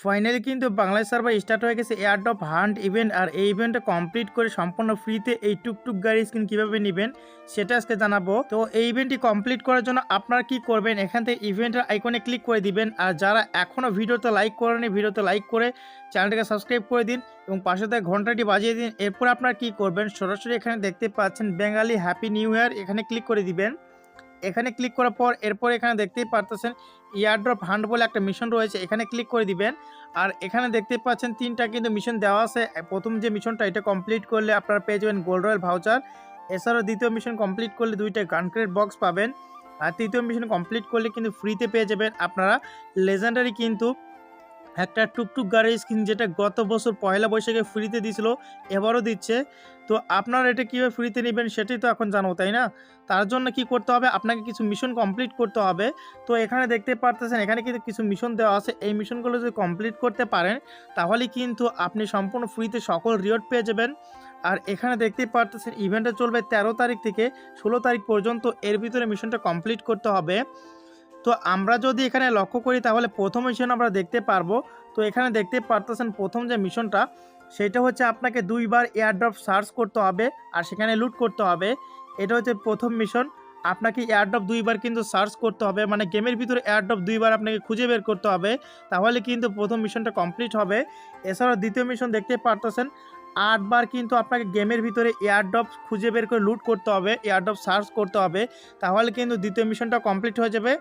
Finally কিন্তু Bangladesh server start হয়ে গেছে এয়ারড্রপ হান্ট ইভেন্ট। আর এই ইভেন্টটা কমপ্লিট করে সম্পূর্ণ ফ্রিতে এই টুকটুক গাড়ি স্কিন কীভাবে নেবেন সেটা আজকে জানাবো। তো এই ইভেন্টটি কমপ্লিট করার জন্য আপনারা কি করবেন, এখান থেকে ইভেন্টের আইকনে ক্লিক করে দিবেন। আর যারা এখনও ভিডিওতে লাইক করেনি ভিডিওতে লাইক করে চ্যানেলটাকে সাবস্ক্রাইব করে দিন এবং পাশে থেকে ঘন্টাটি বাজিয়ে দিন। এরপর আপনারা কি করবেন, সরাসরি এখানে দেখতে পাচ্ছেন বেঙ্গালি হ্যাপি নিউ ইয়ার, এখানে ক্লিক করে দিবেন। এখানে ক্লিক করার পর এরপর এখানে দেখতেই পারতেছেন এয়ারড্রপ হান্ট বলে একটা মিশন রয়েছে, এখানে ক্লিক করে দিবেন। আর এখানে দেখতে পাচ্ছেন তিনটা কিন্তু মিশন দেওয়া আছে। প্রথম যে মিশনটা এটা কমপ্লিট করলে আপনারা পেয়ে যাবেন গোল্ড রয়্যাল ভাউচার। এছাড়াও দ্বিতীয় মিশন কমপ্লিট করলে দুইটা গান ক্রেট বক্স পাবেন। আর তৃতীয় মিশন কমপ্লিট করলে কিন্তু ফ্রিতে পেয়ে যাবেন আপনারা লেজেন্ডারি কিন্তু একটা টুকটুক গাড়ির স্কিন, যেটা গত বছর পয়লা বৈশাখে ফ্রিতে দিছিল, এবারও দিচ্ছে। তো আপনারা এটা কীভাবে ফ্রিতে নেবেন সেটাই তো এখন জানো, তাই না? তার জন্য কি করতে হবে, আপনাকে কিছু মিশন কমপ্লিট করতে হবে। তো এখানে দেখতে পারতেছেন এখানে কিন্তু কিছু মিশন দেওয়া আছে। এই মিশনগুলো যদি কমপ্লিট করতে পারেন তাহলে কিন্তু আপনি সম্পূর্ণ ফ্রিতে সকল রিওয়ার্ড পেয়ে যাবেন। আর এখানে দেখতেই পারতেছেন ইভেন্টটা চলবে 13 তারিখ থেকে 16 তারিখ পর্যন্ত, এর ভিতরে মিশনটা কমপ্লিট করতে হবে। তো আমরা যদি এখানে লক্ষ্য করি তাহলে প্রথম মিশন আমরা দেখতে পারবো। তো এখানে দেখতে পারতেছেন প্রথম যে মিশনটা সেটা হচ্ছে আপনাকে দুইবার এয়ারড্রপ সার্চ করতে হবে আর সেখানে লুট করতে হবে। এটা হচ্ছে প্রথম মিশন। আপনাকে এয়ারড্রপ দুইবার কিন্তু সার্চ করতে হবে, মানে গেমের ভিতরে এয়ারড্রপ দুইবার আপনাকে খুঁজে বের করতে হবে, তাহলে কিন্তু প্রথম মিশনটা কমপ্লিট হবে। এছাড়াও দ্বিতীয় মিশন দেখতে পারতেছেন 8 বার কিন্তু আপনাকে গেমের ভিতরে এয়ারড্রপ খুঁজে বের করে লুট করতে হবে, এয়ারড্রপ সার্চ করতে হবে, তাহলে কিন্তু দ্বিতীয় মিশনটা কমপ্লিট হয়ে যাবে।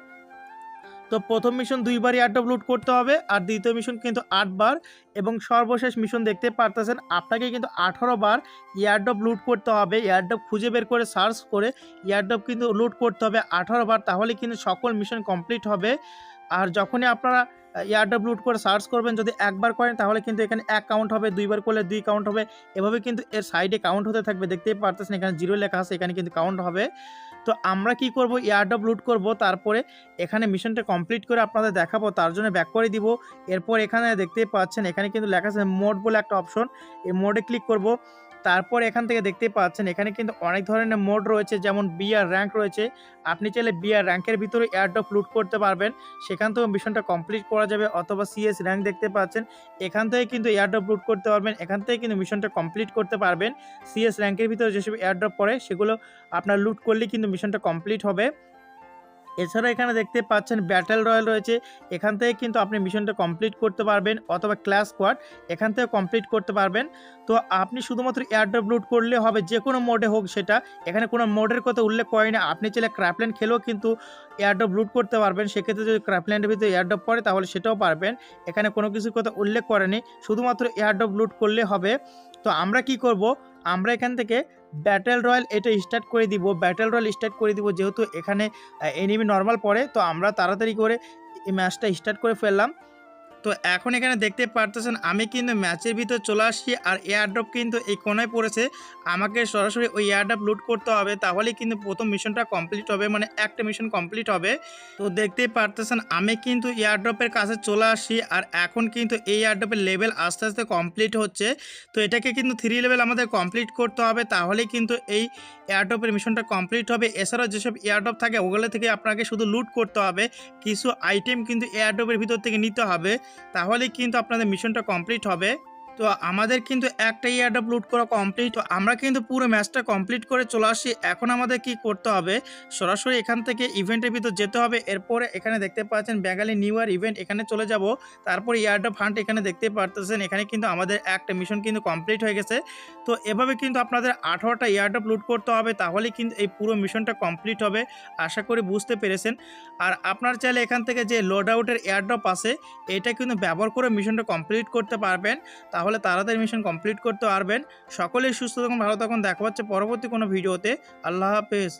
তো প্রথম মিশন দুইবার এয়ারড্রপ লুট করতে হবে আর দ্বিতীয় মিশন কিন্তু 8 বার। এবং সর্বশেষ মিশন দেখতে পারতেছেন আপনাকে কিন্তু 18 বার এয়ারড্রপ লুট করতে হবে, এয়ারড্রপ খুঁজে বের করে সার্চ করে এয়ারড্রপ কিন্তু লুট করতে হবে 18 বার, তাহলে কিন্তু সকল মিশন কমপ্লিট হবে। আর যখনই আপনারা এয়ারড্রপ লুট করে সার্চ করবেন, যদি একবার করেন তাহলে কিন্তু এখানে 1 কাউন্ট হবে, দুইবার করলে 2 কাউন্ট হবে, এভাবে কিন্তু এর সাইডে কাউন্ট হতে থাকবে। দেখতেই পারতেছেন এখানে 0 লেখা আছে, এখানে কিন্তু কাউন্ট হবে। তো আমরা কি করব, এয়ারড্রপ লুট করব, তারপরে এখানে মিশনটা কমপ্লিট করে আপনাদের দেখাবো, তার জন্য ব্যাক করে দিব। এরপর এখানে দেখতেই পাচ্ছেন এখানে কিন্তু লেখা আছে মোড বলে একটা অপশন, এই মোডে ক্লিক করব। তারপর এখান থেকে দেখতেই পাচ্ছেন এখানে কিন্তু অনেক ধরনের মোড রয়েছে, যেমন বিআর র্যাঙ্ক রয়েছে। আপনি চাইলে বিআর র্যাঙ্কের ভিতরে এয়ারড্রপ লুট করতে পারবেন, সেখান থেকেও মিশনটা কমপ্লিট করা যাবে। অথবা সিএস র্যাঙ্ক দেখতে পাচ্ছেন, এখান থেকে কিন্তু এয়ারড্রপ লুট করতে পারবেন, এখান থেকে কিন্তু মিশনটা কমপ্লিট করতে পারবেন। সিএস র্যাঙ্কের ভিতরে যেসব এয়ারড্রপ পড়ে সেগুলো আপনার লুট করলে কিন্তু মিশনটা কমপ্লিট হবে। এছাড়া এখানে দেখতে পাচ্ছেন ব্যাটেল রয়্যাল রয়েছে, এখান থেকে কিন্তু আপনি মিশনটা কমপ্লিট করতে পারবেন। অথবা ক্লাস স্কোয়াড, এখান থেকে কমপ্লিট করতে পারবেন। তো আপনি শুধুমাত্র এয়ারড্রপ লুট করলে হবে, যে কোনো মোডে হোক সেটা, এখানে কোনো মোডের কথা উল্লেখ করেনি। আপনি চাইলে ক্র্যাপল্যান্ড খেলেও কিন্তু এয়ারড্রপ লুট করতে পারবেন, সেক্ষেত্রে যদি ক্র্যাপল্যান্ডের ভিতরে এয়ারড্রপ পড়ে তাহলে সেটাও পারবেন। এখানে কোনো কিছুর কথা উল্লেখ করেনি, শুধুমাত্র এয়ারড্রপ লুট করলে হবে। তো আমরা কি করব, আমরা এখান থেকে ব্যাটেল রয়্যাল এটা স্টার্ট করে দিব, ব্যাটেল রয়্যাল স্টার্ট করে দিব। যেহেতু এখানে এনিমি নর্মাল পড়ে, তো আমরা তাড়াতাড়ি করে এই ম্যাচটা স্টার্ট করে ফেললাম। তো এখন এখানে দেখতে পারতেছেন আমি কিন্তু ম্যাচের ভিতর চলে আসছি, আর এয়ারড্রপ কিন্তু এই কোনায় পড়েছে। আমাকে সরাসরি ওই এয়ারড্রপ লুট করতে হবে, তাহলেই কিন্তু প্রথম মিশনটা কমপ্লিট হবে, মানে একটা মিশন কমপ্লিট হবে। তো দেখতেই পারতেছেন আমি কিন্তু এয়ারড্রপের কাছে চলে আসি, আর এখন কিন্তু এই এয়ারড্রপের লেভেল আস্তে আস্তে কমপ্লিট হচ্ছে। তো এটাকে কিন্তু 3 লেভেল আমাদের কমপ্লিট করতে হবে, তাহলেই কিন্তু এই এয়ারড্রপের মিশনটা কমপ্লিট হবে। এছাড়াও যেসব এয়ারড্রপ থাকে ওগুলো থেকে আপনাকে শুধু লুট করতে হবে, কিছু আইটেম কিন্তু এয়ারড্রপের ভিতর থেকে নিতে হবে, তাহলে কিন্তু আপনাদের মিশনটা কমপ্লিট হবে। তো আমাদের কিন্তু একটা এয়ারড্রপ লুট করা কমপ্লিট। তো আমরা কিন্তু পুরো ম্যাচটা কমপ্লিট করে চলে আসি। এখন আমাদের কি করতে হবে, সরাসরি এখান থেকে ইভেন্টের ভিতর যেতে হবে। এরপরে এখানে দেখতে পাচ্ছেন বেঙ্গালি নিউ ইয়ার ইভেন্ট, এখানে চলে যাব। তারপর এয়ারড্রপ হান্ট এখানে দেখতে পারতেছেন, এখানে কিন্তু আমাদের একটা মিশন কিন্তু কমপ্লিট হয়ে গেছে। তো এভাবে কিন্তু আপনাদের 18টা এয়ারড্রপ লুট করতে হবে, তাহলে কিন্তু এই পুরো মিশনটা কমপ্লিট হবে। আশা করি বুঝতে পেরেছেন। আর আপনার চাইলে এখান থেকে যে লোড আউটের এয়ারড্রপ আছে এটা কিন্তু ব্যবহার করে মিশনটা কমপ্লিট করতে পারবেন, তাহলে তাড়াতাড়ি মিশন কমপ্লিট করতে পারবেন। সকলেই সুস্থ থাকুন, ভালো থাকুন, দেখা হচ্ছে পরবর্তী কোনো ভিডিওতে। আল্লাহ হাফেজ।